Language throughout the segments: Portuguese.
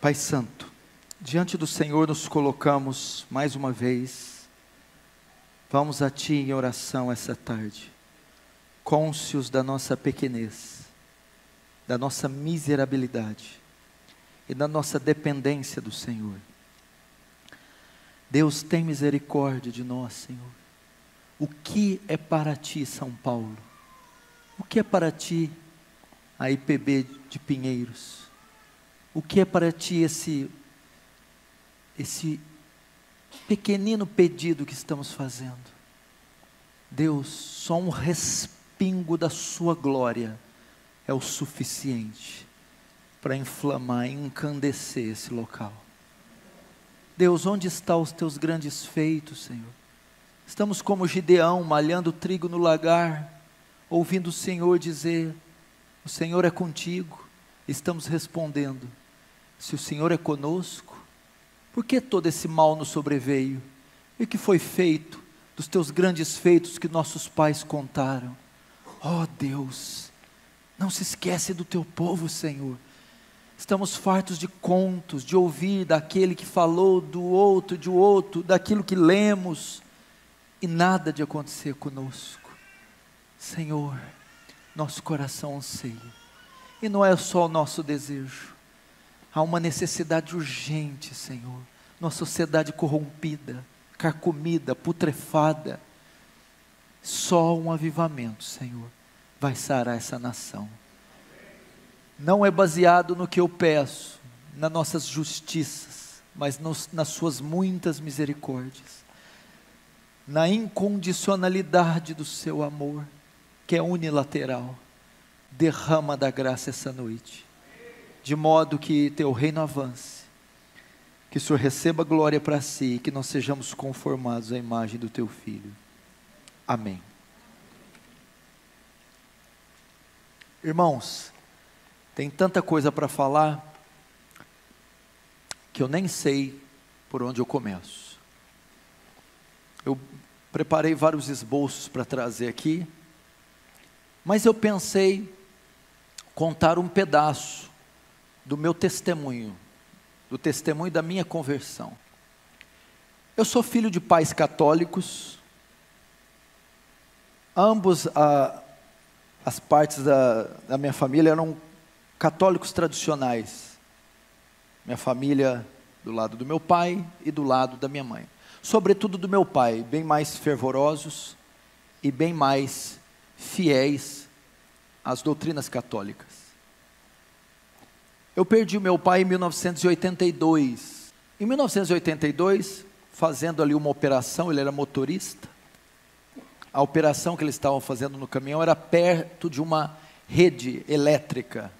Pai Santo, diante do Senhor nos colocamos mais uma vez. Vamos a Ti em oração essa tarde, cônscios da nossa pequenez, da nossa miserabilidade e da nossa dependência do Senhor. Deus, tem misericórdia de nós, Senhor. O que é para Ti, São Paulo? O que é para Ti, a IPB de Pinheiros? O que é para Ti esse pequenino pedido que estamos fazendo? Deus, só um respingo da Sua glória é o suficiente para inflamar e encandecer esse local. Deus, onde estão os Teus grandes feitos, Senhor? Estamos como Gideão, malhando trigo no lagar, ouvindo o Senhor dizer: o Senhor é contigo. Estamos respondendo: se o Senhor é conosco, por que todo esse mal nos sobreveio? E o que foi feito dos Teus grandes feitos que nossos pais contaram? Ó Deus, não se esquece do Teu povo, Senhor. Estamos fartos de contos, de ouvir daquele que falou do outro, de outro, daquilo que lemos, e nada de acontecer conosco. Senhor, nosso coração anseia, e não é só o nosso desejo. Há uma necessidade urgente, Senhor, numa sociedade corrompida, carcomida, putrefada. Só um avivamento, Senhor, vai sarar essa nação. Não é baseado no que eu peço, nas nossas justiças, mas nas Suas muitas misericórdias, na incondicionalidade do Seu amor, que é unilateral. Derrama da graça essa noite, de modo que Teu reino avance, que o Senhor receba glória para Si, e que nós sejamos conformados à imagem do Teu Filho. Amém. Irmãos, tem tanta coisa para falar, que eu nem sei por onde eu começo. Eu preparei vários esboços para trazer aqui, mas eu pensei contar um pedaço do meu testemunho, do testemunho da minha conversão. Eu sou filho de pais católicos, ambos as partes da minha família eram católicos tradicionais. Minha família do lado do meu pai e do lado da minha mãe. Sobretudo do meu pai, bem mais fervorosos e bem mais fiéis às doutrinas católicas. Eu perdi o meu pai em 1982. Em 1982, fazendo ali uma operação, ele era motorista. A operação que eles estavam fazendo no caminhão era perto de uma rede elétrica.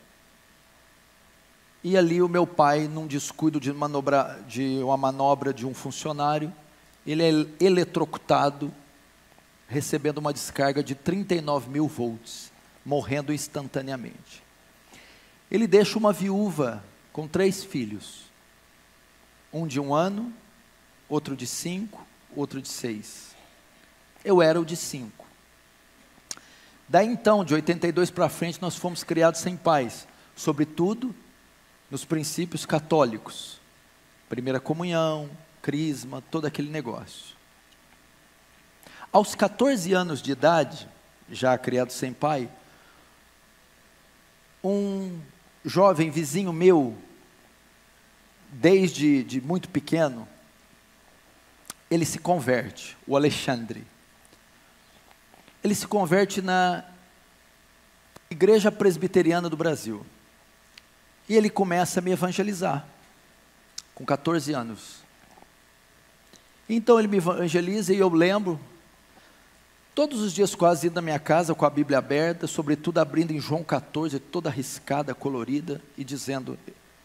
E ali o meu pai, num descuido de uma manobra de um funcionário, ele é eletrocutado, recebendo uma descarga de 39.000 volts, morrendo instantaneamente. Ele deixa uma viúva com 3 filhos, um de 1 ano, outro de 5, outro de 6. Eu era o de 5. Daí então, de 82 para frente, nós fomos criados sem pais, sobretudo nos princípios católicos, primeira comunhão, crisma, todo aquele negócio. Aos 14 anos de idade, já criado sem pai, um jovem vizinho meu, desde muito pequeno, ele se converte, o Alexandre. Ele se converte na Igreja Presbiteriana do Brasil. E ele começa a me evangelizar, com 14 anos. Então ele me evangeliza e eu lembro, todos os dias quase indo na minha casa com a Bíblia aberta, sobretudo abrindo em João 14, toda riscada, colorida, e dizendo: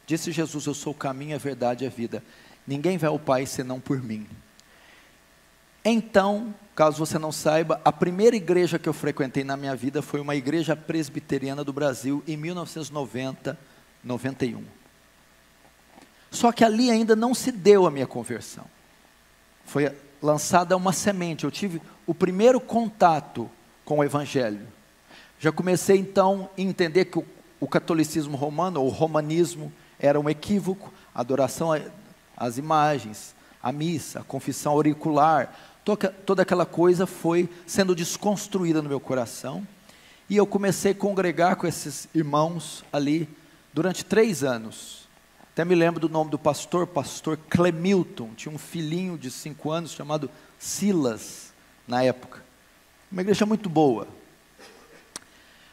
disse Jesus, eu sou o caminho, a verdade e a vida. Ninguém vai ao Pai senão por mim. Então, caso você não saiba, a primeira igreja que eu frequentei na minha vida foi uma igreja presbiteriana do Brasil, em 1990, 91. Só que ali ainda não se deu a minha conversão. Foi lançada uma semente. Eu tive o primeiro contato com o Evangelho. Já comecei então a entender que o catolicismo romano, ou o romanismo, era um equívoco. a adoração às imagens, a missa, a confissão auricular, toda aquela coisa foi sendo desconstruída no meu coração, e eu comecei a congregar com esses irmãos ali, durante 3 anos, até me lembro do nome do pastor Clemilton, tinha um filhinho de 5 anos, chamado Silas, na época, uma igreja muito boa.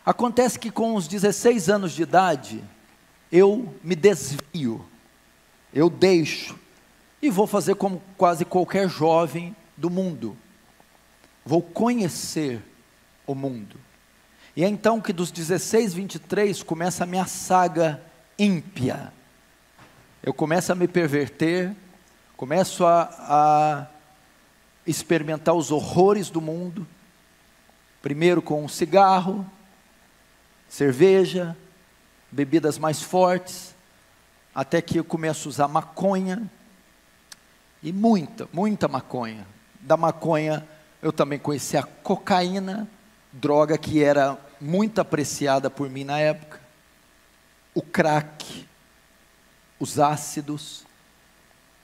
Acontece que com os 16 anos de idade, eu me desvio, eu deixo, e vou fazer como quase qualquer jovem do mundo, vou conhecer o mundo, e é então que dos 16, 23, começa a minha saga ímpia, eu começo a me perverter, começo a experimentar os horrores do mundo, primeiro com cigarro, cerveja, bebidas mais fortes, até que eu começo a usar maconha, e muita maconha. Da maconha eu também conheci a cocaína, droga que era muito apreciada por mim na época, o crack, os ácidos.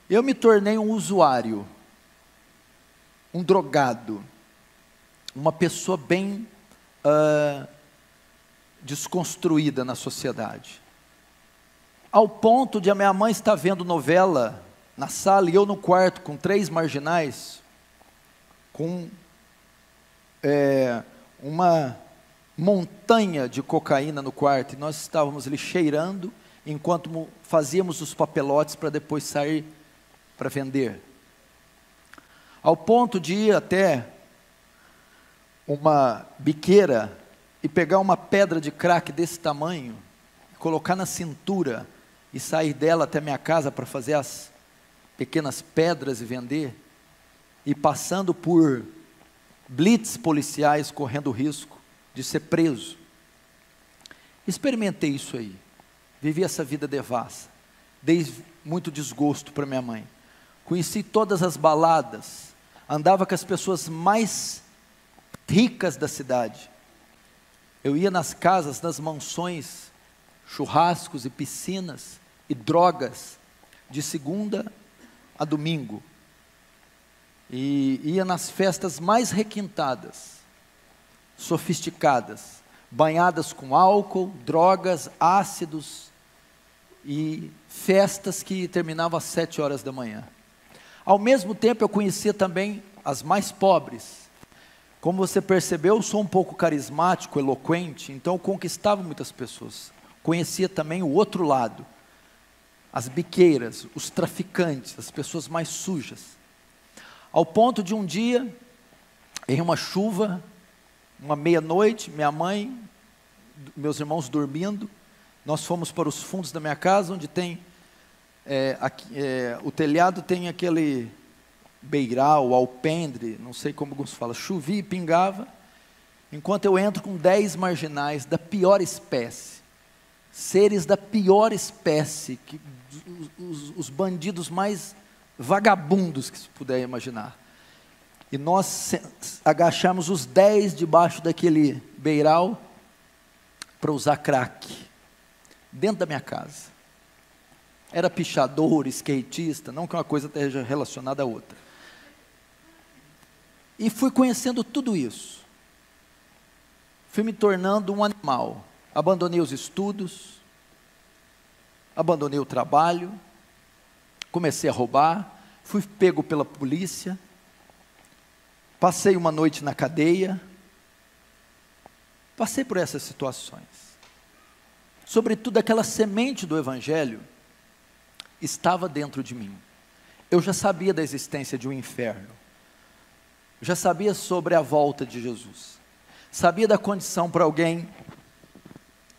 Eu me tornei um usuário, um drogado, uma pessoa bem desconstruída na sociedade, ao ponto de a minha mãe estar vendo novela na sala, e eu no quarto com 3 marginais, com uma montanha de cocaína no quarto, e nós estávamos ali cheirando, enquanto fazíamos os papelotes para depois sair para vender, ao ponto de ir até uma biqueira, e pegar uma pedra de crack desse tamanho, colocar na cintura, e sair dela até minha casa para fazer as pequenas pedras e vender, e passando por blitz policiais, correndo o risco de ser preso. Experimentei isso aí, vivi essa vida devassa, dei muito desgosto para minha mãe, conheci todas as baladas, andava com as pessoas mais ricas da cidade, eu ia nas casas, nas mansões, churrascos e piscinas, e drogas, de segunda a domingo, e ia nas festas mais requintadas, sofisticadas, banhadas com álcool, drogas, ácidos, e festas que terminavam às 7 horas da manhã. Ao mesmo tempo eu conhecia também as mais pobres. Como você percebeu, eu sou um pouco carismático, eloquente, então eu conquistava muitas pessoas. Conhecia também o outro lado, as biqueiras, os traficantes, as pessoas mais sujas. Ao ponto de um dia, em uma chuva, uma meia-noite, minha mãe, meus irmãos dormindo, nós fomos para os fundos da minha casa, onde tem, o telhado tem aquele beiral, alpendre, não sei como se fala, chovia e pingava, enquanto eu entro com 10 marginais da pior espécie, seres da pior espécie, os bandidos mais vagabundos que se puder imaginar, e nós agachamos os 10 debaixo daquele beiral, para usar crack, dentro da minha casa. Era pichador, skatista, não que uma coisa esteja relacionada à outra. E fui conhecendo tudo isso. Fui me tornando um animal. Abandonei os estudos, abandonei o trabalho, comecei a roubar, fui pego pela polícia, passei uma noite na cadeia, passei por essas situações. Sobretudo aquela semente do Evangelho estava dentro de mim. Eu já sabia da existência de um inferno, já sabia sobre a volta de Jesus, sabia da condição para alguém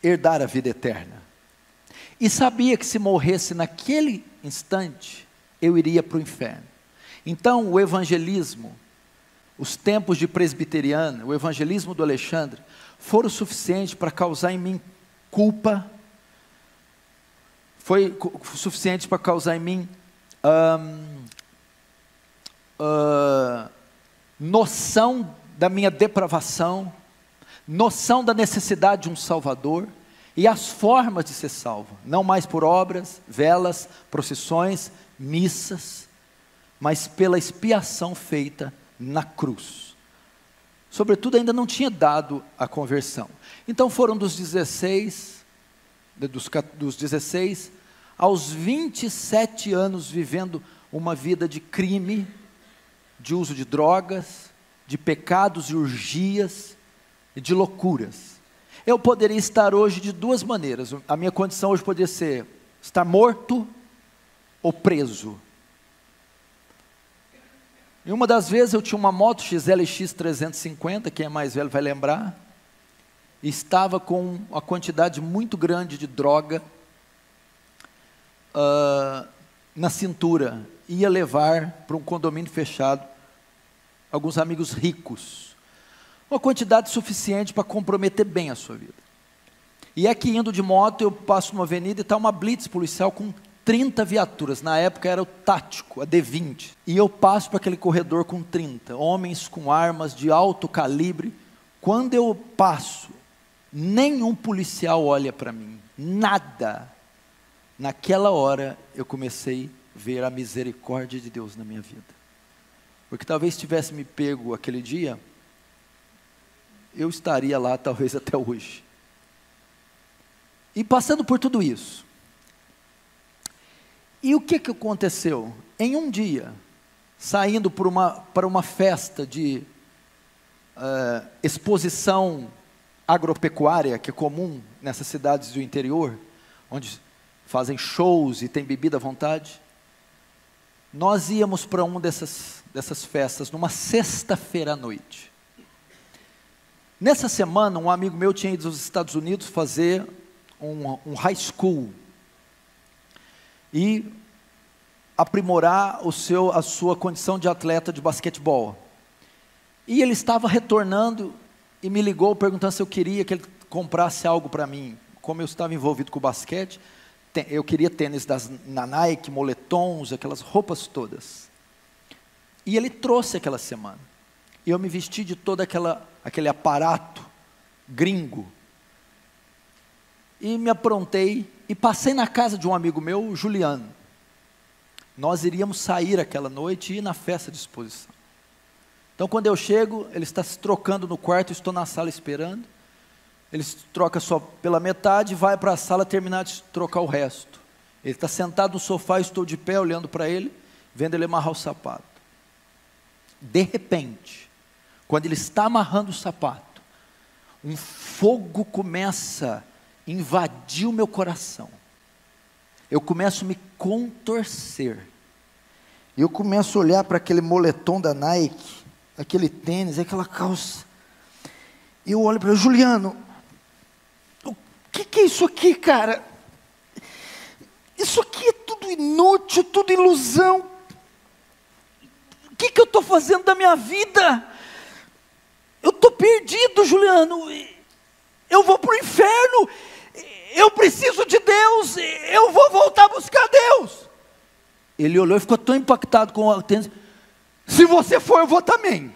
herdar a vida eterna, e sabia que se morresse naquele instante, eu iria para o inferno. Então o evangelismo, os tempos de presbiteriana, o evangelismo do Alexandre, foram suficientes para causar em mim culpa, foi suficiente para causar em mim noção da minha depravação, noção da necessidade de um Salvador, e as formas de ser salvo, não mais por obras, velas, procissões, missas, mas pela expiação feita na cruz. Sobretudo ainda não tinha dado a conversão. Então foram dos 16 aos 27 anos vivendo uma vida de crime, de uso de drogas, de pecados e orgias, e de loucuras. Eu poderia estar hoje de duas maneiras. A minha condição hoje poderia ser estar morto ou preso. E uma das vezes eu tinha uma moto XLX 350, quem é mais velho vai lembrar, e estava com uma quantidade muito grande de droga na cintura. Ia levar para um condomínio fechado alguns amigos ricos. Uma quantidade suficiente para comprometer bem a sua vida. E é que indo de moto, eu passo numa avenida e está uma blitz policial com 30 viaturas. Na época era o tático, a D20. E eu passo para aquele corredor com 30. Homens com armas de alto calibre. Quando eu passo, nenhum policial olha para mim. Nada. Naquela hora, eu comecei a ver a misericórdia de Deus na minha vida. Porque talvez tivesse me pego aquele dia, eu estaria lá talvez até hoje. E passando por tudo isso. E o que aconteceu? Em um dia, saindo para uma festa de exposição agropecuária, que é comum nessas cidades do interior, onde fazem shows e tem bebida à vontade, nós íamos para uma dessas festas, numa sexta-feira à noite. Nessa semana, um amigo meu tinha ido aos Estados Unidos fazer um high school e aprimorar a sua condição de atleta de basquetebol. E ele estava retornando e me ligou perguntando se eu queria que ele comprasse algo para mim. Como eu estava envolvido com o basquete, eu queria tênis na Nike, moletons, aquelas roupas todas. E ele trouxe aquela semana. E eu me vesti de todo aquele aparato gringo. E me aprontei e passei na casa de um amigo meu, Juliano. Nós iríamos sair aquela noite e ir na festa de exposição. Então quando eu chego, ele está se trocando no quarto, eu estou na sala esperando. Ele se troca só pela metade, vai para a sala terminar de trocar o resto. Ele está sentado no sofá, eu estou de pé olhando para ele, vendo ele amarrar o sapato. De repente, quando ele está amarrando o sapato, um fogo começa a invadir o meu coração. Eu começo a me contorcer. Eu começo a olhar para aquele moletom da Nike, aquele tênis, aquela calça. E eu olho para ele, Juliano, o que é isso aqui, cara? Isso aqui é tudo inútil, tudo ilusão. O que eu estou fazendo da minha vida? Eu estou perdido, Juliano. Eu vou para o inferno. Eu preciso de Deus. Eu vou voltar a buscar Deus. Ele olhou e ficou tão impactado com o tênis. Se você for, eu vou também.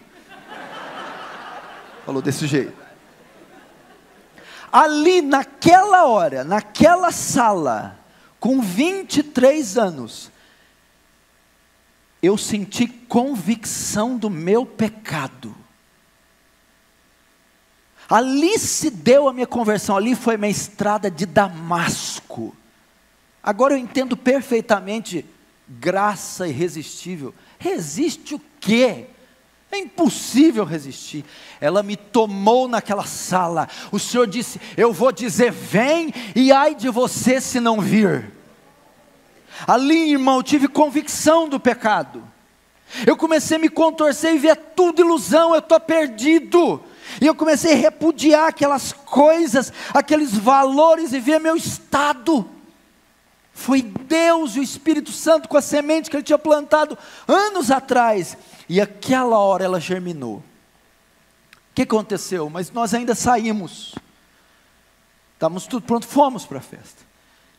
Falou desse jeito. Ali naquela hora, naquela sala, com 23 anos, eu senti convicção do meu pecado. Ali se deu a minha conversão, ali foi minha estrada de Damasco. Agora eu entendo perfeitamente graça irresistível. Resiste o quê? É impossível resistir. Ela me tomou naquela sala. O Senhor disse, eu vou dizer vem, e ai de você se não vir. Ali, irmão, eu tive convicção do pecado. Eu comecei a me contorcer e ver tudo ilusão, eu estou perdido. E eu comecei a repudiar aquelas coisas, aqueles valores e ver meu estado. Foi Deus e o Espírito Santo com a semente que Ele tinha plantado anos atrás. E aquela hora ela germinou. O que aconteceu? Mas nós ainda saímos. Estávamos tudo pronto, fomos para a festa.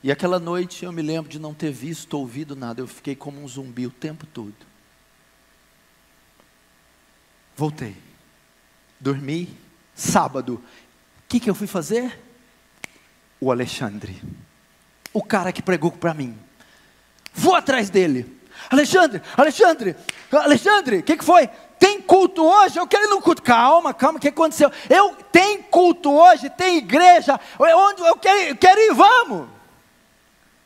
E aquela noite eu me lembro de não ter visto, ouvido nada. Eu fiquei como um zumbi o tempo todo. Voltei. Dormi. Sábado. O que eu fui fazer? o Alexandre, o cara que pregou para mim. Vou atrás dele. Alexandre, o que foi? Tem culto hoje? Eu quero ir no culto. Calma, o que aconteceu? Tem culto hoje, tem igreja, onde eu quero ir, vamos.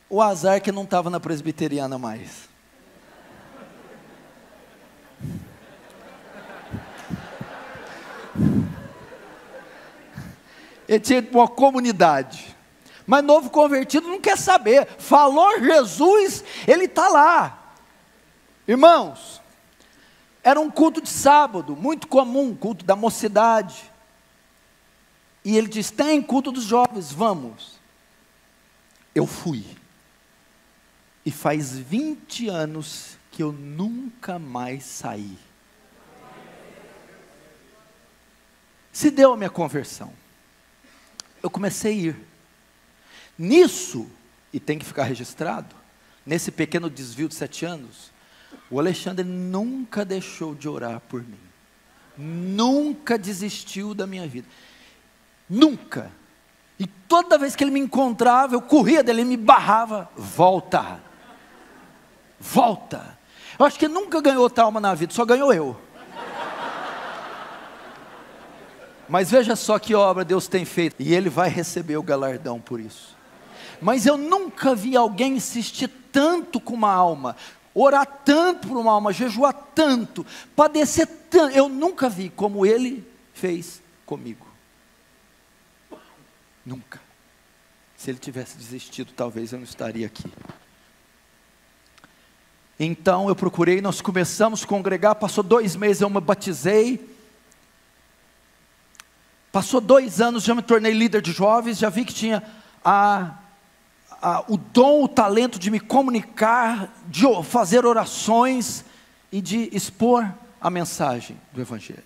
O azar que não estava na presbiteriana mais. Ele tinha uma comunidade. Mas novo convertido não quer saber. Falou Jesus, ele está lá. Irmãos, era um culto de sábado, muito comum, culto da mocidade. E ele diz, tem culto dos jovens, vamos. Eu fui. E faz 20 anos que eu nunca mais saí. Se deu a minha conversão. Eu comecei a ir. Nisso, e tem que ficar registrado, nesse pequeno desvio de 7 anos, o Alexandre nunca deixou de orar por mim. Nunca desistiu da minha vida. Nunca. E toda vez que ele me encontrava, eu corria dele, ele me barrava. Volta. Eu acho que ele nunca ganhou outra alma na vida, só ganhou eu. Mas veja só que obra Deus tem feito. E Ele vai receber o galardão por isso. Mas eu nunca vi alguém insistir tanto com uma alma, orar tanto por uma alma, jejuar tanto, padecer tanto. Eu nunca vi como Ele fez comigo. Nunca. Se Ele tivesse desistido, talvez eu não estaria aqui. Então eu procurei, nós começamos a congregar, passou 2 meses, eu me batizei. Passou 2 anos, já me tornei líder de jovens, já vi que tinha o dom, o talento de me comunicar, de fazer orações e de expor a mensagem do Evangelho.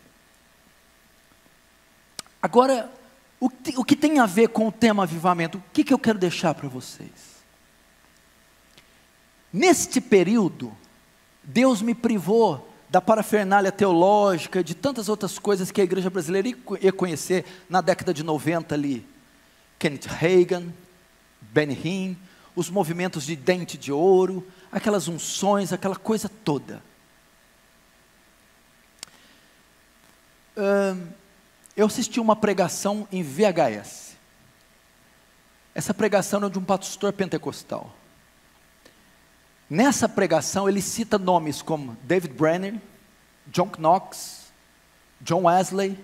Agora, o que tem a ver com o tema avivamento? O que eu quero deixar para vocês? Neste período, Deus me privou da parafernália teológica, de tantas outras coisas que a igreja brasileira ia conhecer na década de 90 ali. Kenneth Hagin, Benny Hinn, os movimentos de dente de ouro, aquelas unções, aquela coisa toda. Eu assisti uma pregação em VHS. Essa pregação é de um pastor pentecostal. Nessa pregação ele cita nomes como David Brenner, John Knox, John Wesley,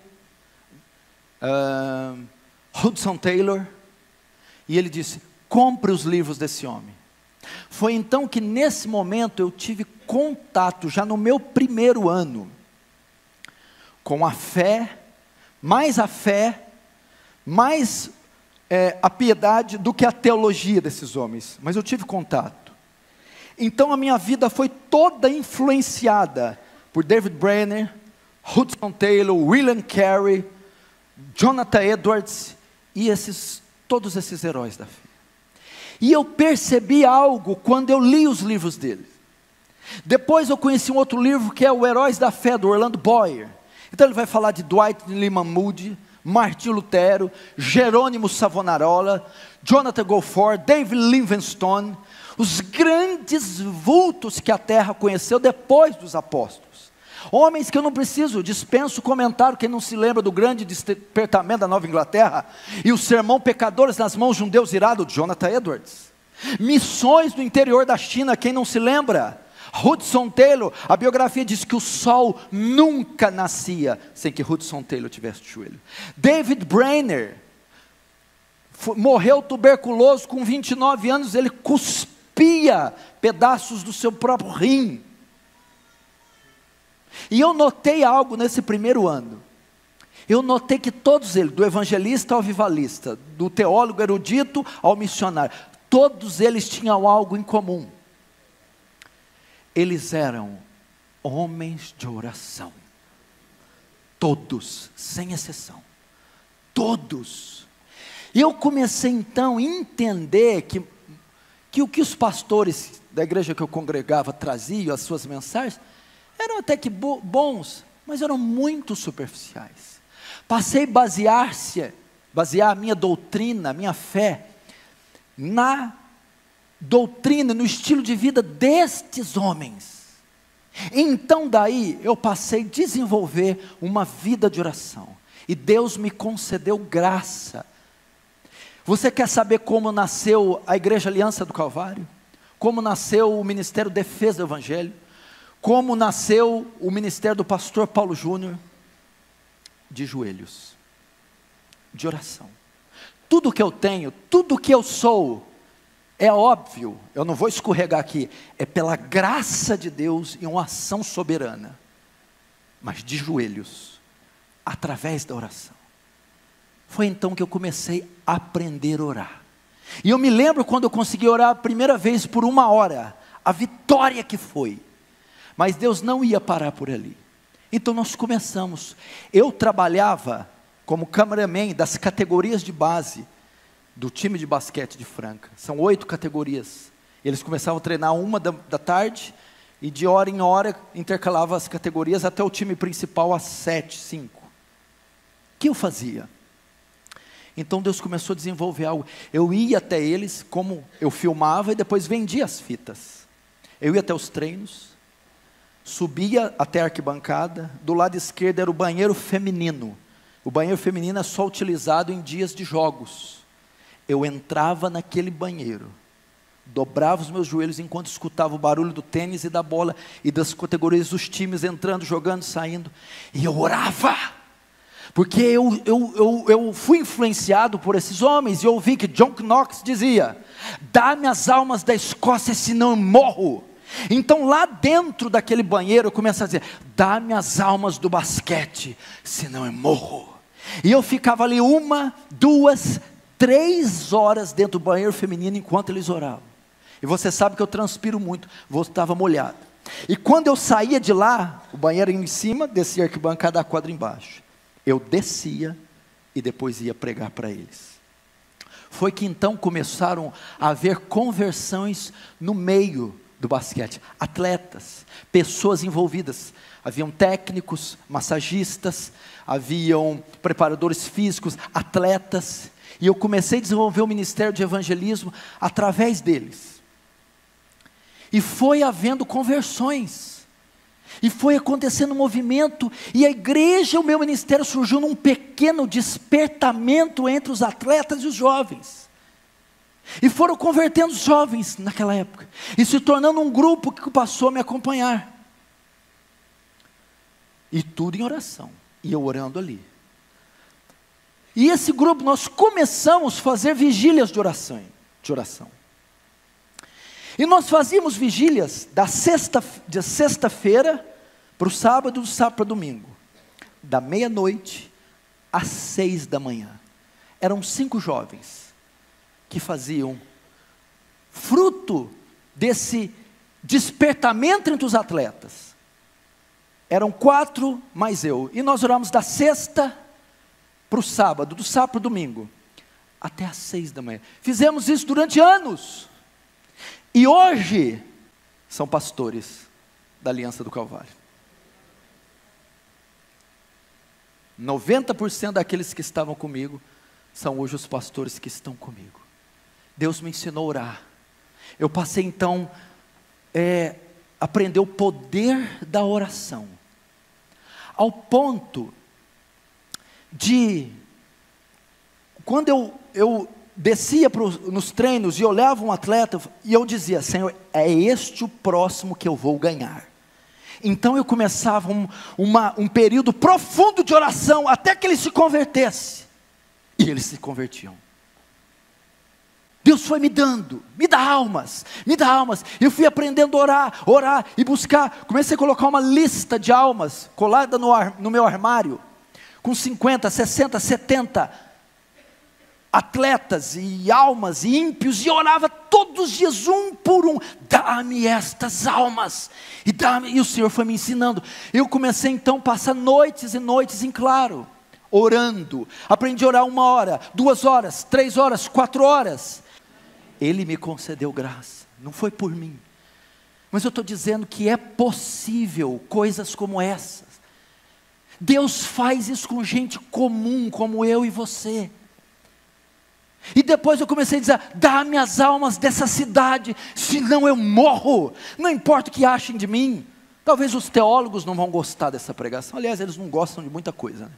Hudson Taylor, e ele disse, compre os livros desse homem. Foi então que nesse momento eu tive contato, já no meu primeiro ano, com a fé, mais a piedade do que a teologia desses homens, mas eu tive contato. Então a minha vida foi toda influenciada por David Brenner, Hudson Taylor, William Carey, Jonathan Edwards e todos esses heróis da fé. E eu percebi algo quando eu li os livros deles. Depois eu conheci um outro livro que é o Heróis da Fé, do Orlando Boyer. Então ele vai falar de Dwight Lyman Moody, Martin Lutero, Jerônimo Savonarola, Jonathan Goforth, David Livingstone, os grandes vultos que a terra conheceu depois dos apóstolos. Homens que eu não dispenso comentário, quem não se lembra do grande despertamento da Nova Inglaterra, e o sermão Pecadores nas mãos de um Deus irado, de Jonathan Edwards. Missões no interior da China, quem não se lembra? Hudson Taylor, a biografia diz que o sol nunca nascia sem que Hudson Taylor tivesse de joelho. David Brenner, morreu tuberculoso com 29 anos, ele cuspia pedaços do seu próprio rim. E eu notei algo nesse primeiro ano. Eu notei que todos eles, do evangelista ao avivalista, do teólogo erudito ao missionário, todos eles tinham algo em comum. Eles eram homens de oração. Todos, sem exceção. Todos. E eu comecei então a entender que o que os pastores da igreja que eu congregava traziam, as suas mensagens, eram até que bons, mas eram muito superficiais. Passei a basear a minha doutrina, a minha fé, na doutrina, no estilo de vida destes homens. Então daí eu passei a desenvolver uma vida de oração, e Deus me concedeu graça. Você quer saber como nasceu a Igreja Aliança do Calvário? Como nasceu o Ministério Defesa do Evangelho? Como nasceu o ministério do pastor Paulo Júnior? De joelhos, de oração. Tudo que eu tenho, tudo que eu sou, é óbvio, eu não vou escorregar aqui, é pela graça de Deus e uma ação soberana, mas de joelhos, através da oração. Foi então que eu comecei a aprender a orar. E eu me lembro quando eu consegui orar a primeira vez por 1 hora, a vitória que foi. Mas Deus não ia parar por ali. Então nós começamos. Eu trabalhava como cameraman das categorias de base do time de basquete de Franca. São 8 categorias. Eles começavam a treinar 1 da tarde, e de hora em hora intercalava as categorias até o time principal às 7, 5. O que eu fazia? Então Deus começou a desenvolver algo. Eu ia até eles, como eu filmava e depois vendia as fitas. Eu ia até os treinos, subia até a arquibancada, do lado esquerdo era o banheiro feminino. O banheiro feminino é só utilizado em dias de jogos. Eu entrava naquele banheiro, dobrava os meus joelhos enquanto escutava o barulho do tênis e da bola, e das categorias dos times entrando, jogando, saindo, e eu orava, porque eu fui influenciado por esses homens, e ouvi que John Knox dizia: dá-me as almas da Escócia, senão eu morro. Então lá dentro daquele banheiro eu começo a dizer: dá-me as almas do basquete, senão eu morro. E eu ficava ali 1, 2, 3 horas dentro do banheiro feminino enquanto eles oravam. E você sabe que eu transpiro muito, estava molhado. E quando eu saía de lá, o banheiro em cima, descia a arquibancada, a quadra embaixo. Eu descia e depois ia pregar para eles. Foi que então começaram a haver conversões no meio do basquete. Atletas, pessoas envolvidas. Haviam técnicos, massagistas, haviam preparadores físicos, atletas. E eu comecei a desenvolver o ministério de evangelismo através deles. E foi havendo conversões. E foi acontecendo um movimento. E a igreja, o meu ministério surgiu num pequeno despertamento entre os atletas e os jovens. E foram convertendo os jovens naquela época. E se tornando um grupo que passou a me acompanhar. E tudo em oração. E eu orando ali. E esse grupo, nós começamos a fazer vigílias de oração. E nós fazíamos vigílias de sexta-feira para o sábado, do sábado para o domingo. Da meia-noite às 6 da manhã. Eram 5 jovens que faziam, fruto desse despertamento entre os atletas. Eram 4 mais eu. E nós oramos da sexta para o sábado, do sábado para o domingo, até às 6 da manhã. Fizemos isso durante anos. E hoje, são pastores da Aliança do Calvário. 90% daqueles que estavam comigo, são hoje os pastores que estão comigo. Deus me ensinou a orar. Eu passei então, a aprender o poder da oração. Ao ponto de, quando eu descia nos treinos e olhava um atleta, e eu dizia: Senhor, é este o próximo que eu vou ganhar. Então eu começava um período profundo de oração, até que ele se convertesse, e eles se convertiam. Deus foi me dá almas, eu fui aprendendo a orar e buscar, comecei a colocar uma lista de almas, colada no meu armário, com 50, 60, 70 atletas e almas e ímpios, e orava todos os dias, um por um: dá-me estas almas, e o Senhor foi me ensinando. Eu comecei então a passar noites e noites em claro, orando, aprendi a orar 1 hora, 2 horas, 3 horas, 4 horas, Ele me concedeu graça, não foi por mim, mas eu estou dizendo que é possível coisas como essas. Deus faz isso com gente comum, como eu e você. E depois eu comecei a dizer: dá-me as almas dessa cidade, senão eu morro, não importa o que achem de mim. Talvez os teólogos não vão gostar dessa pregação, aliás, eles não gostam de muita coisa, né?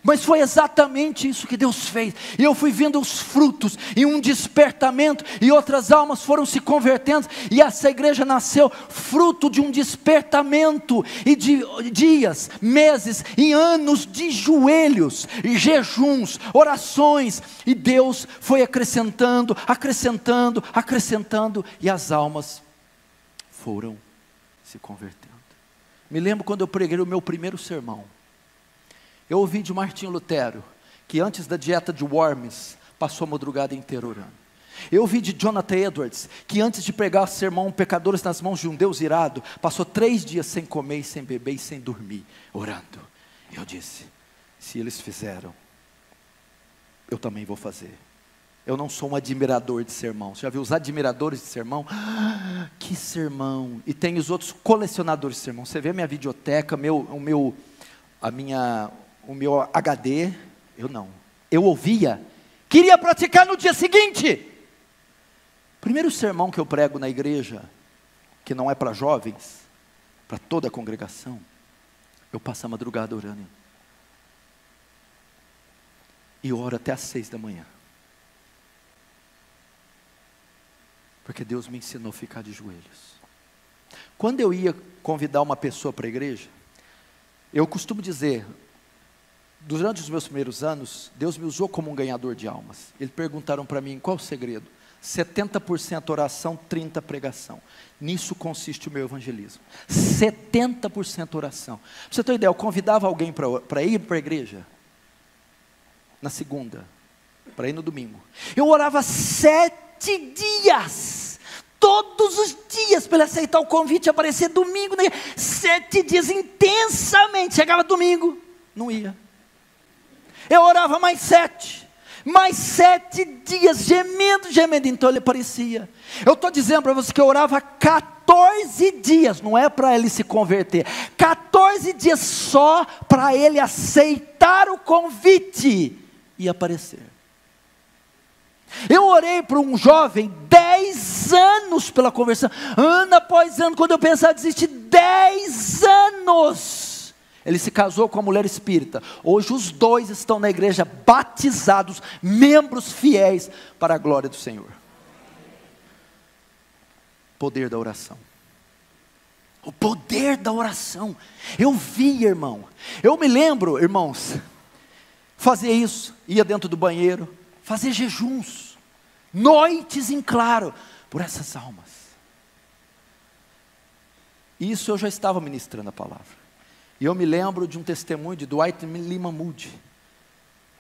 Mas foi exatamente isso que Deus fez, e eu fui vendo os frutos, e um despertamento, e outras almas foram se convertendo, e essa igreja nasceu fruto de um despertamento, e de dias, meses, e anos de joelhos, e jejuns, orações, e Deus foi acrescentando, acrescentando, acrescentando, e as almas foram se convertendo. Me lembro quando eu preguei o meu primeiro sermão. Eu ouvi de Martinho Lutero, que antes da dieta de Worms, passou a madrugada inteira orando. Eu ouvi de Jonathan Edwards, que antes de pregar o sermão Pecadores nas mãos de um Deus irado, passou 3 dias sem comer, e sem beber e sem dormir, orando. Eu disse: se eles fizeram, eu também vou fazer. Eu não sou um admirador de sermão. Você já viu os admiradores de sermão? Que sermão! E tem os outros colecionadores de sermão. Você vê a minha videoteca, o meu HD, eu não. Eu ouvia, queria praticar no dia seguinte. Primeiro sermão que eu prego na igreja, que não é para jovens, para toda a congregação, eu passo a madrugada orando. E oro até às 6 da manhã. Porque Deus me ensinou a ficar de joelhos. Quando eu ia convidar uma pessoa para a igreja, eu costumo dizer, durante os meus primeiros anos, Deus me usou como um ganhador de almas. Eles perguntaram para mim: qual o segredo? 70% oração, 30% pregação. Nisso consiste o meu evangelismo. 70% oração. Pra você ter uma ideia, eu convidava alguém para ir para a igreja na segunda, para ir no domingo. Eu orava 7 dias, todos os dias, para ele aceitar o convite e aparecer domingo, né? 7 dias intensamente. Chegava domingo, não ia. Eu orava mais 7 dias, gemendo, então ele aparecia. Eu estou dizendo para você que eu orava 14 dias, não é para ele se converter, 14 dias só para ele aceitar o convite e aparecer. Eu orei para um jovem 10 anos pela conversão, ano após ano. Quando eu pensava em desistir, 10 anos, ele se casou com uma mulher espírita. Hoje os dois estão na igreja, batizados, membros fiéis para a glória do Senhor. Poder da oração. O poder da oração. Eu vi, irmão. Eu me lembro, irmãos, fazer isso, ia dentro do banheiro, fazer jejuns, noites em claro, por essas almas. Isso eu já estava ministrando a palavra. E eu me lembro de um testemunho de Dwight Lima Moody.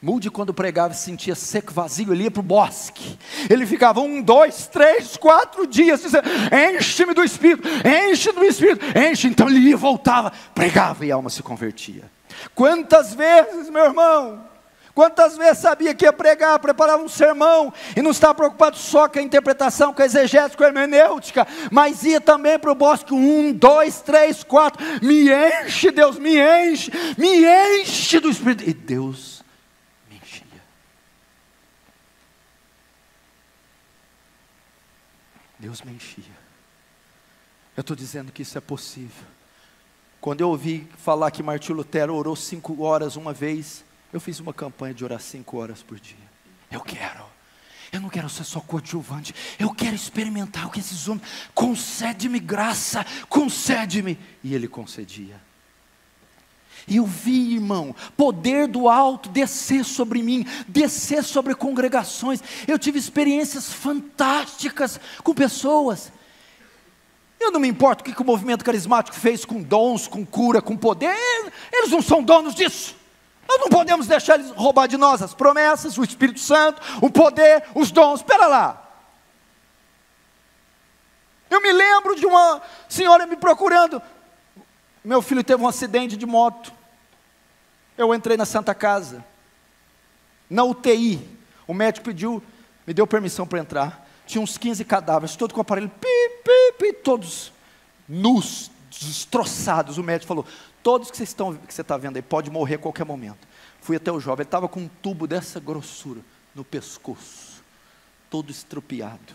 Moody, quando pregava, se sentia seco, vazio, ele ia para o bosque. Ele ficava 1, 2, 3, 4 dias dizendo: enche-me do Espírito, enche do Espírito, enche. Então ele ia e voltava, pregava e a alma se convertia. Quantas vezes, meu irmão, quantas vezes sabia que ia pregar, preparava um sermão, e não estava preocupado só com a interpretação, com a exegese, com a hermenêutica, mas ia também para o bosque, 1, 2, 3, 4, me enche Deus, me enche do Espírito, e Deus me enchia. Deus me enchia. Eu estou dizendo que isso é possível. Quando eu ouvi falar que Martinho Lutero orou 5 horas uma vez, eu fiz uma campanha de orar 5 horas por dia. Eu não quero ser só coadjuvante, eu quero experimentar o que esses homens, concede-me graça, concede-me, e ele concedia. E eu vi, irmão, poder do alto descer sobre mim, descer sobre congregações. Eu tive experiências fantásticas com pessoas. Eu não me importo o que o movimento carismático fez com dons, com cura, com poder. Eles não são donos disso. Nós não podemos deixar eles roubar de nós as promessas, o Espírito Santo, o poder, os dons. Espera lá. Eu me lembro de uma senhora me procurando. Meu filho teve um acidente de moto. Eu entrei na Santa Casa. Na UTI. O médico me deu permissão para entrar. Tinha uns 15 cadáveres, todos com o aparelho, todos nus, destroçados. O médico falou: todos que você está vendo aí, pode morrer a qualquer momento. Fui até o jovem, ele estava com um tubo dessa grossura no pescoço, todo estropiado.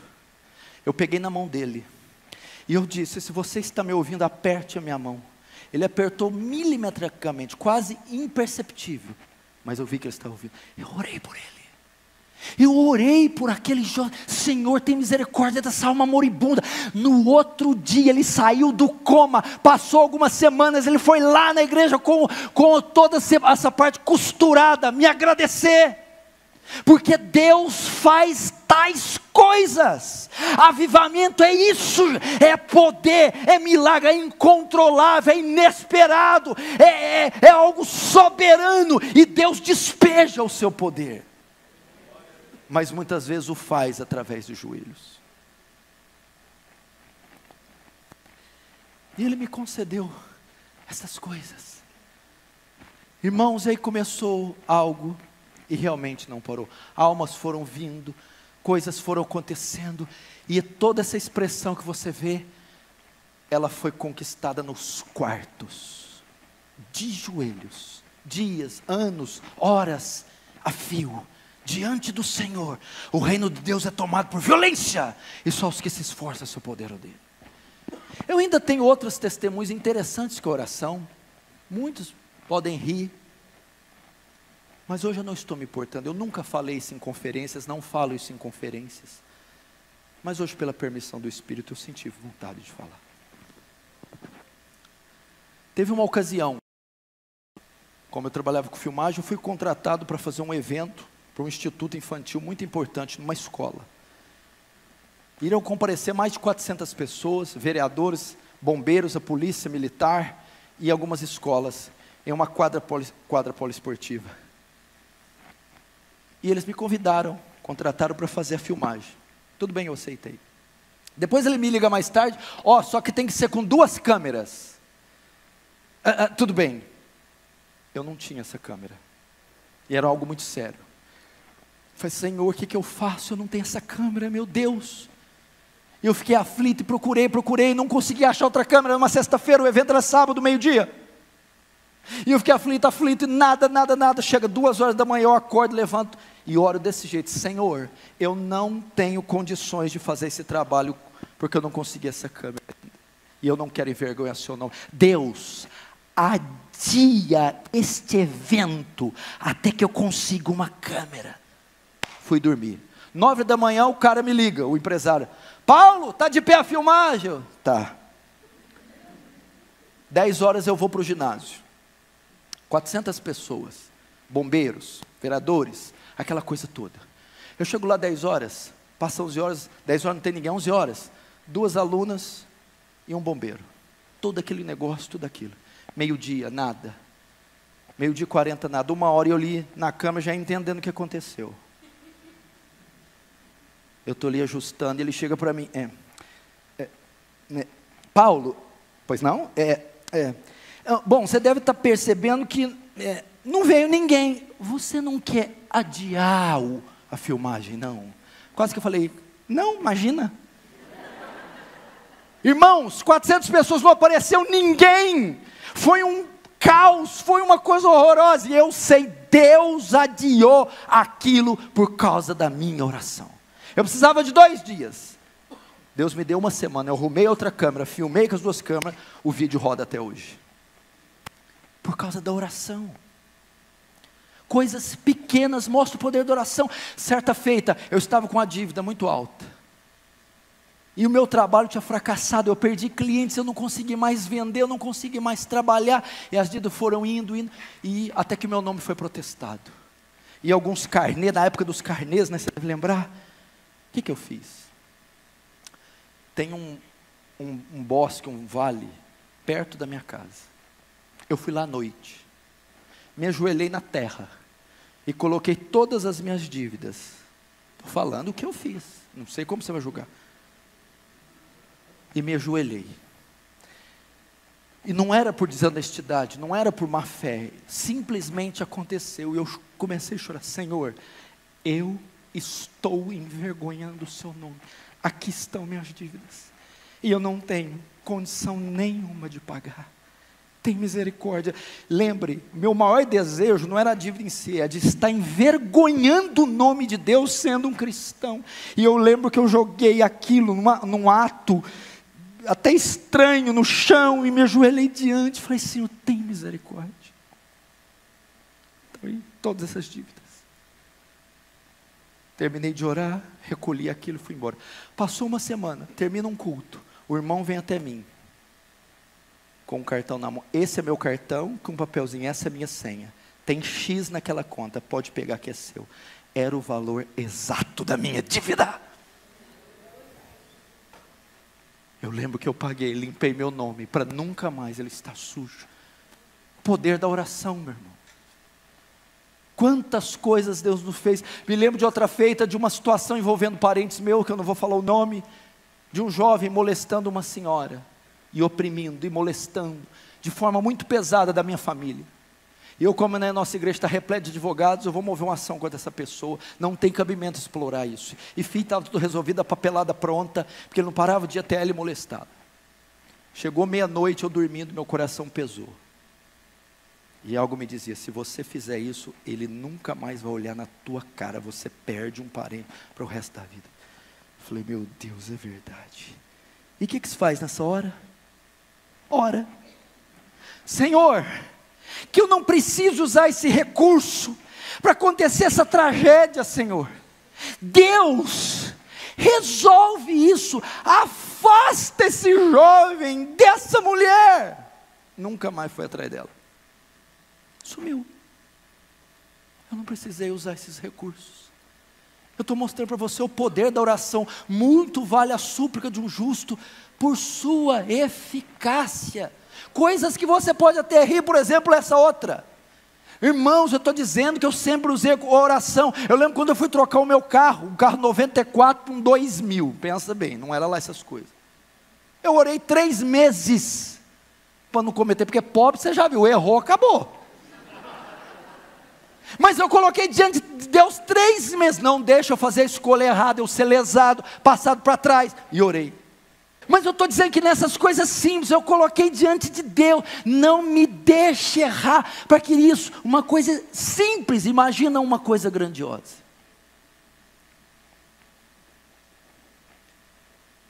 Eu peguei na mão dele, e eu disse: se você está me ouvindo, aperte a minha mão. Ele apertou milimetricamente, quase imperceptível, mas eu vi que ele estava ouvindo. Eu orei por ele. Eu orei por aquele jovem. Senhor, tem misericórdia dessa alma moribunda. No outro dia ele saiu do coma. Passou algumas semanas, ele foi lá na igreja com toda essa parte costurada, me agradecer. Porque Deus faz tais coisas. Avivamento é isso, é poder, é milagre, é incontrolável, é inesperado, é algo soberano, e Deus despeja o seu poder. Mas muitas vezes o faz através dos joelhos. E Ele me concedeu essas coisas. Irmãos, aí começou algo e realmente não parou. Almas foram vindo, coisas foram acontecendo, e toda essa expressão que você vê, ela foi conquistada nos quartos, de joelhos, dias, anos, horas, a fio, diante do Senhor. O reino de Deus é tomado por violência, e só os que se esforçam se apoderam dele. Eu ainda tenho outros testemunhos interessantes que a oração. Muitos podem rir, mas hoje eu não estou me importando. Eu nunca falei isso em conferências, não falo isso em conferências, mas hoje, pela permissão do Espírito, eu senti vontade de falar. Teve uma ocasião, como eu trabalhava com filmagem, eu fui contratado para fazer um evento para um instituto infantil muito importante, numa escola. Iriam comparecer mais de 400 pessoas, vereadores, bombeiros, a polícia militar e algumas escolas, em uma quadra poliesportiva. E eles me convidaram, contrataram para fazer a filmagem. Tudo bem, eu aceitei. Depois ele me liga mais tarde: só que tem que ser com 2 câmeras. Tudo bem. Eu não tinha essa câmera, e era algo muito sério. Eu falei: Senhor, o que eu faço? Eu não tenho essa câmera, meu Deus. E eu fiquei aflito e procurei, não consegui achar outra câmera. Era uma sexta-feira, o evento era sábado, meio-dia. E eu fiquei aflito, e nada. Chega 2 horas da manhã, eu acordo, levanto e oro desse jeito: Senhor, eu não tenho condições de fazer esse trabalho, porque eu não consegui essa câmera, e eu não quero envergonhar seu nome. Deus, adia este evento, até que eu consiga uma câmera. Fui dormir. 9 da manhã o cara me liga, o empresário: Paulo, está de pé a filmagem? Tá. 10 horas eu vou para o ginásio. 400 pessoas, bombeiros, vereadores, aquela coisa toda. Eu chego lá 10 horas, passa 11 horas, 10 horas não tem ninguém, 11 horas, 2 alunas e um bombeiro. Todo aquele negócio, tudo aquilo. Meio-dia, nada. Meio-dia 40, nada. 1 hora eu li na cama, já entendendo o que aconteceu. Eu estou ali ajustando, e ele chega para mim: Paulo, pois não? Bom, você deve estar percebendo que não veio ninguém. Você não quer adiar a filmagem, não? Quase que eu falei: não, imagina. Irmãos, 400 pessoas, não apareceu ninguém. Foi um caos, foi uma coisa horrorosa. E eu sei, Deus adiou aquilo por causa da minha oração. Eu precisava de 2 dias. Deus me deu 1 semana. Eu arrumei outra câmera, filmei com as 2 câmeras. O vídeo roda até hoje. Por causa da oração. Coisas pequenas mostram o poder da oração. Certa feita, eu estava com uma dívida muito alta. E o meu trabalho tinha fracassado. Eu perdi clientes, eu não consegui mais vender, eu não consegui mais trabalhar. E as dívidas foram indo. E até que meu nome foi protestado. E alguns carnês, na época dos carnês, né, você deve lembrar. O que eu fiz? Tem um bosque, um vale, perto da minha casa. Eu fui lá à noite, me ajoelhei na terra, e coloquei todas as minhas dívidas. Estou falando o que eu fiz, não sei como você vai julgar. E me ajoelhei. E não era por desonestidade, não era por má fé, simplesmente aconteceu, e eu comecei a chorar: Senhor, eu estou envergonhando o seu nome, aqui estão minhas dívidas, e eu não tenho condição nenhuma de pagar. tem misericórdia. Lembre, meu maior desejo não era a dívida em si, é de estar envergonhando o nome de Deus sendo um cristão. E eu lembro que eu joguei aquilo num ato até estranho no chão e me ajoelhei diante. Falei, Senhor, tem misericórdia. Então, todas essas dívidas. Terminei de orar, recolhi aquilo e fui embora. Passou uma semana, termina um culto. O irmão vem até mim, com um cartão na mão. Esse é meu cartão, com um papelzinho, essa é a minha senha. Tem X naquela conta, pode pegar que é seu. Era o valor exato da minha dívida. Eu lembro que eu paguei, limpei meu nome, para nunca mais ele estar sujo. O poder da oração, meu irmão. Quantas coisas Deus nos fez. Me lembro de outra feita, de uma situação envolvendo parentes meus, que eu não vou falar o nome, de um jovem molestando uma senhora, e oprimindo, e molestando, de forma muito pesada da minha família. E eu, como a nossa igreja está repleta de advogados, eu vou mover uma ação contra essa pessoa, não tem cabimento explorar isso. E filho, estava tudo resolvido, a papelada pronta, porque ele não parava de ir até ele molestado. Chegou meia-noite, eu dormindo, meu coração pesou. E algo me dizia, se você fizer isso, ele nunca mais vai olhar na tua cara, você perde um parente para o resto da vida. Falei, meu Deus, é verdade. E o que se faz nessa hora? Ora. Senhor, que eu não preciso usar esse recurso para acontecer essa tragédia, Senhor. Deus, resolve isso, afasta esse jovem dessa mulher. Nunca mais foi atrás dela. Sumiu. Eu não precisei usar esses recursos. Eu estou mostrando para você o poder da oração. Muito vale a súplica de um justo por sua eficácia. Coisas que você pode até rir, por exemplo, essa outra. Irmãos, eu estou dizendo que eu sempre usei oração. Eu lembro quando eu fui trocar o meu carro, um carro 94 por um 2000. Pensa bem, não era lá essas coisas. Eu orei 3 meses para não cometer, porque pobre, você já viu, errou, acabou. Mas eu coloquei diante de Deus 3 meses, não deixa eu fazer a escolha errada, eu ser lesado, passado para trás, e orei. Mas eu estou dizendo que nessas coisas simples, eu coloquei diante de Deus, não me deixe errar, para que isso, uma coisa simples, imagina uma coisa grandiosa.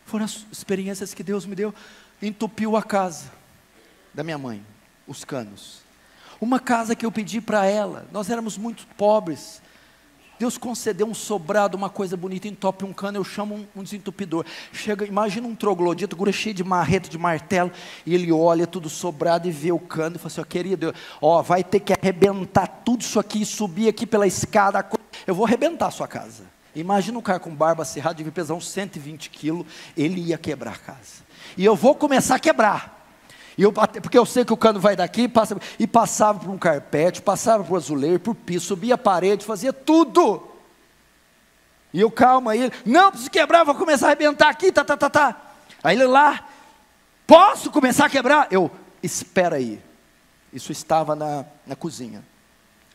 Foram as experiências que Deus me deu, entupiu a casa da minha mãe, os canos. Uma casa que eu pedi para ela, nós éramos muito pobres, Deus concedeu um sobrado, uma coisa bonita, entope um cano, eu chamo um desentupidor, chega, imagina um troglodita, cheio de marreta, de martelo, e ele olha tudo sobrado e vê o cano, e fala assim, ó, querido, ó, vai ter que arrebentar tudo isso aqui, subir aqui pela escada, eu vou arrebentar a sua casa. Imagina um cara com barba cerrada, devia pesar uns 120 quilos, ele ia quebrar a casa, e eu vou começar a quebrar, porque eu sei que o cano vai daqui, passava por um carpete, passava por azulejo, por piso, subia a parede, fazia tudo. E eu, calma, aí ele, não, preciso quebrar, vou começar a arrebentar aqui, Aí ele lá, posso começar a quebrar? Eu, espera aí. Isso estava na cozinha.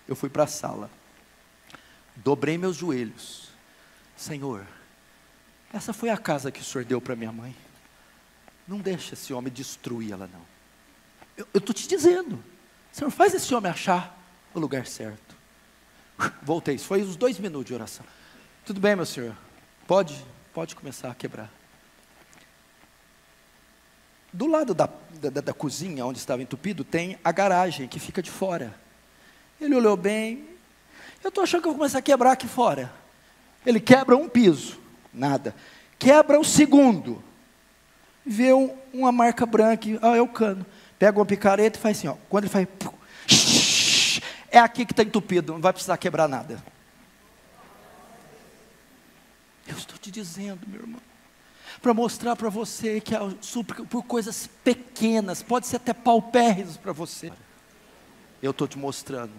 Eu fui para a sala, dobrei meus joelhos. Senhor, essa foi a casa que o Senhor deu para minha mãe. Não deixa esse homem destruir ela não. Eu estou te dizendo, Senhor, faz esse homem achar o lugar certo. Voltei, isso foi uns 2 minutos de oração. Tudo bem, meu senhor, pode começar a quebrar. Do lado da cozinha, onde estava entupido, tem a garagem que fica de fora. Ele olhou bem, eu estou achando que eu vou começar a quebrar aqui fora. Ele quebra um piso, nada. Quebra o segundo, vê uma marca branca, é o cano. Pega uma picareta e faz assim, ó. Quando ele faz, é aqui que está entupido, não vai precisar quebrar nada. Eu estou te dizendo, meu irmão, para mostrar para você que a súplica por coisas pequenas, pode ser até paupérrimas para você. Eu estou te mostrando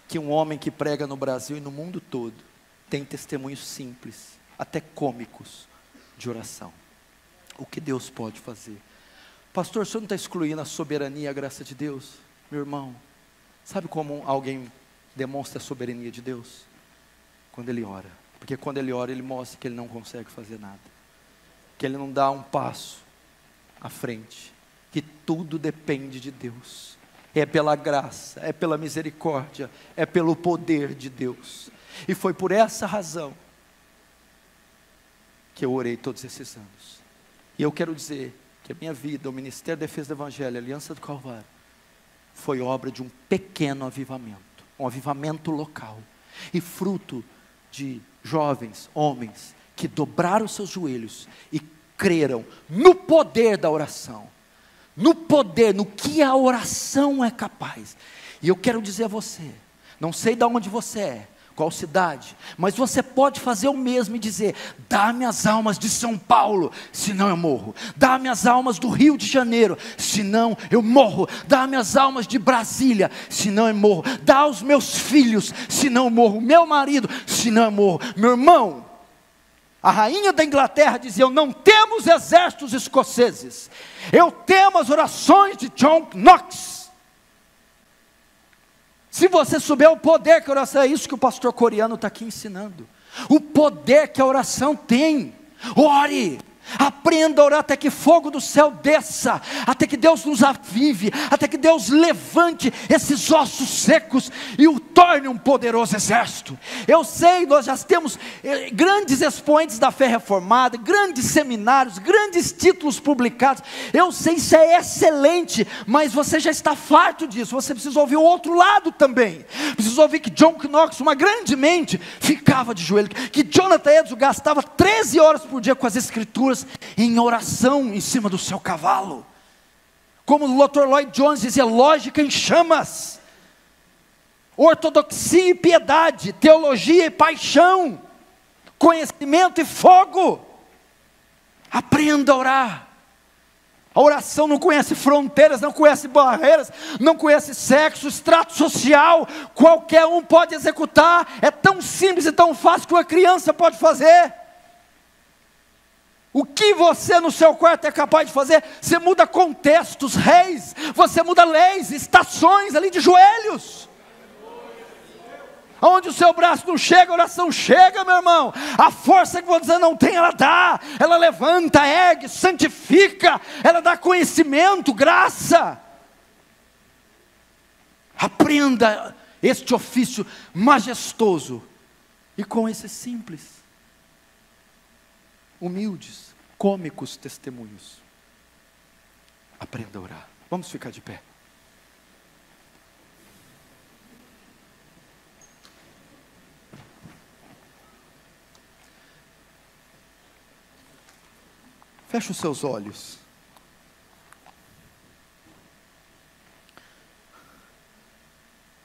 que um homem que prega no Brasil e no mundo todo, tem testemunhos simples, até cômicos, de oração. O que Deus pode fazer? Pastor, o senhor não está excluindo a soberania e a graça de Deus? Meu irmão, sabe como alguém demonstra a soberania de Deus? Quando ele ora. Porque quando ele ora, ele mostra que ele não consegue fazer nada. Que ele não dá um passo à frente. que tudo depende de Deus. É pela graça, é pela misericórdia, é pelo poder de Deus. E foi por essa razão que eu orei todos esses anos. E eu quero dizer que a minha vida, o Ministério da Defesa do Evangelho, a Aliança do Calvário, foi obra de um pequeno avivamento, um avivamento local, e fruto de jovens, homens, que dobraram seus joelhos e creram no poder da oração, no poder, no que a oração é capaz. E eu quero dizer a você, não sei de onde você é, qual cidade, mas você pode fazer o mesmo e dizer: dá-me as almas de São Paulo, senão eu morro. Dá-me as almas do Rio de Janeiro, senão eu morro. Dá-me as almas de Brasília, senão eu morro. Dá aos meus filhos, senão eu morro. Meu marido, senão eu morro. Meu irmão, a rainha da Inglaterra dizia: não temos exércitos escoceses, eu temo as orações de John Knox. Se você souber o poder que a oração, é isso que o pastor coreano está aqui ensinando, o poder que a oração tem. Ore, aprenda a orar até que fogo do céu desça, até que Deus nos avive, até que Deus levante esses ossos secos e o torne um poderoso exército. Eu sei, nós já temos grandes expoentes da fé reformada, grandes seminários, grandes títulos publicados. Eu sei, isso é excelente, mas você já está farto disso. Você precisa ouvir o outro lado também. Precisa ouvir que John Knox, uma grande mente, ficava de joelho, que Jonathan Edwards gastava 13 horas por dia com as escrituras, em oração em cima do seu cavalo. Como o Dr. Lloyd Jones dizia: lógica em chamas, ortodoxia e piedade, teologia e paixão, conhecimento e fogo. Aprenda a orar. A oração não conhece fronteiras, não conhece barreiras, não conhece sexo, extrato social. Qualquer um pode executar. É tão simples e tão fácil que uma criança pode fazer. O que você no seu quarto é capaz de fazer? Você muda contextos, reis, você muda leis, estações ali de joelhos. Onde o seu braço não chega, a oração chega, meu irmão. A força que você não tem, ela dá, ela levanta, ergue, santifica, ela dá conhecimento, graça. Aprenda este ofício majestoso, e com esse simples, humildes, cômicos testemunhos, aprenda a orar. Vamos ficar de pé. Feche os seus olhos.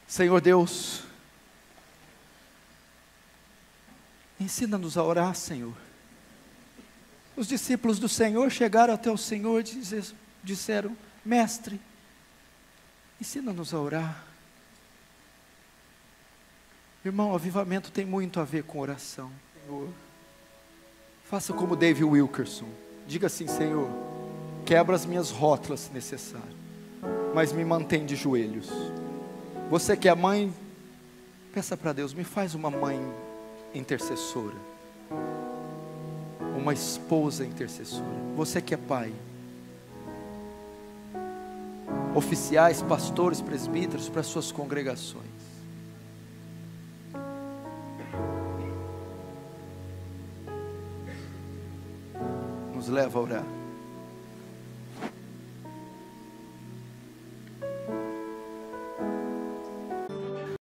Senhor Deus, ensina-nos a orar, Senhor. Os discípulos do Senhor chegaram até o Senhor e disseram: Mestre, ensina-nos a orar. Irmão, avivamento tem muito a ver com oração. Senhor, faça como David Wilkerson. Diga assim: Senhor, quebra as minhas rótulas se necessário, mas me mantém de joelhos. Você que é mãe, peça para Deus: me faz uma mãe intercessora, uma esposa intercessora. Você que é pai, oficiais, pastores, presbíteros, para suas congregações, nos leva a orar.